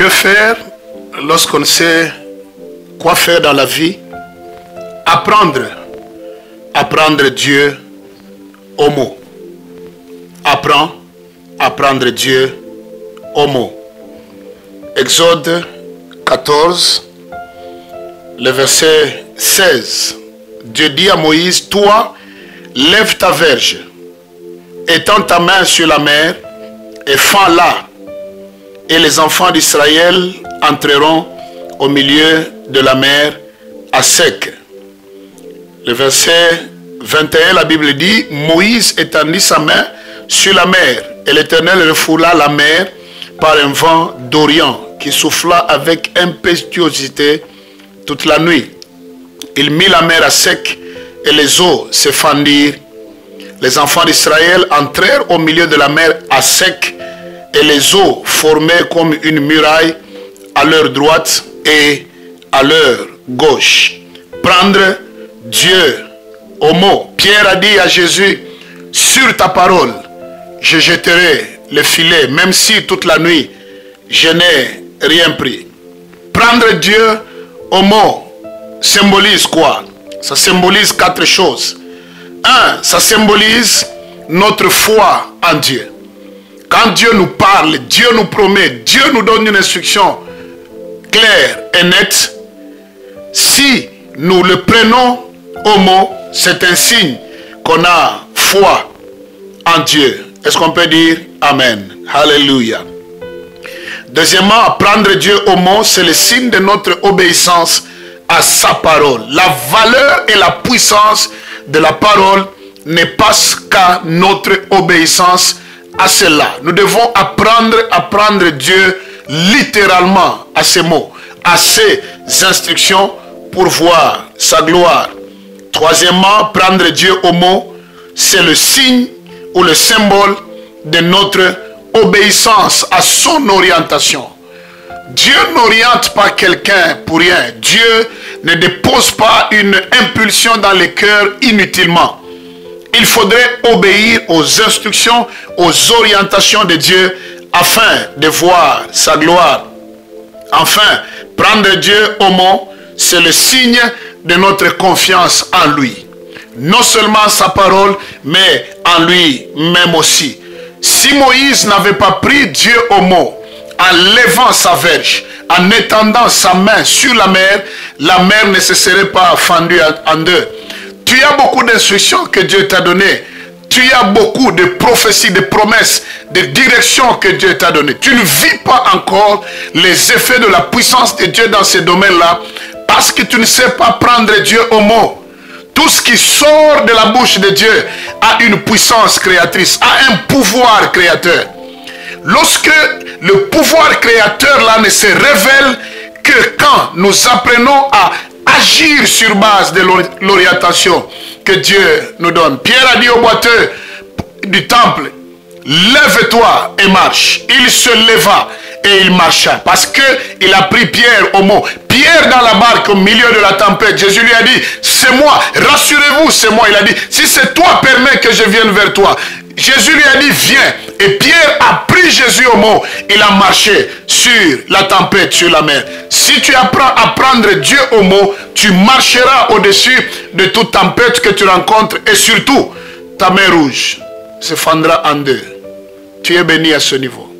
Que faire lorsqu'on ne sait quoi faire dans la vie? Apprendre Dieu au mot. Apprendre Dieu au mot. Exode 14, le verset 16. Dieu dit à Moïse, toi, lève ta verge, étends ta main sur la mer et fends-la, et les enfants d'Israël entreront au milieu de la mer à sec. Le verset 21, la Bible dit, Moïse étendit sa main sur la mer, et l'Éternel refoula la mer par un vent d'Orient qui souffla avec impétuosité toute la nuit. Il mit la mer à sec et les eaux se fendirent. Les enfants d'Israël entrèrent au milieu de la mer à sec et les eaux formaient comme une muraille à leur droite et à leur gauche. Prendre Dieu au mot. Pierre a dit à Jésus, sur ta parole, je jetterai le filet, même si toute la nuit, je n'ai rien pris. Prendre Dieu au mot symbolise quoi? Ça symbolise 4 choses. 1. Ça symbolise notre foi en Dieu. Quand Dieu nous parle, Dieu nous promet, Dieu nous donne une instruction claire et nette. Si nous le prenons au mot, c'est un signe qu'on a foi en Dieu. Est-ce qu'on peut dire Amen? Alléluia. Deuxièmement, prendre Dieu au mot, c'est le signe de notre obéissance à sa parole. La valeur et la puissance de la parole ne passent qu'à notre obéissance à cela. Nous devons apprendre à prendre Dieu littéralement à ses mots, à ses instructions pour voir sa gloire. Troisièmement, prendre Dieu au mot, c'est le signe ou le symbole de notre obéissance à son orientation. Dieu n'oriente pas quelqu'un pour rien. Dieu ne dépose pas une impulsion dans les cœurs inutilement. Il faudrait obéir aux instructions, aux orientations de Dieu afin de voir sa gloire. Enfin, prendre Dieu au mot, c'est le signe de notre confiance en lui. Non seulement sa parole, mais en lui-même aussi. Si Moïse n'avait pas pris Dieu au mot, en levant sa verge, en étendant sa main sur la mer ne se serait pas fendue en deux. Tu as beaucoup d'instructions que Dieu t'a données. Tu as beaucoup de prophéties, de promesses, de directions que Dieu t'a données. Tu ne vis pas encore les effets de la puissance de Dieu dans ces domaines-là parce que tu ne sais pas prendre Dieu au mot. Tout ce qui sort de la bouche de Dieu a une puissance créatrice, a un pouvoir créateur. Lorsque le pouvoir créateur là ne se révèle que quand nous apprenons à agir sur base de l'orientation que Dieu nous donne. Pierre a dit au boiteux du temple, lève-toi et marche. Il se leva et il marcha parce qu'il a pris Pierre au mot. Pierre dans la barque au milieu de la tempête, Jésus lui a dit, c'est moi, rassurez-vous, c'est moi. Il a dit, si c'est toi, permets que je vienne vers toi. Jésus lui a dit, viens. Et Pierre a pris Jésus au mot. Il a marché sur la tempête, sur la mer. Si tu apprends à prendre Dieu au mot, tu marcheras au-dessus de toute tempête que tu rencontres. Et surtout, ta mer rouge se fendra en deux. Tu es béni à ce niveau.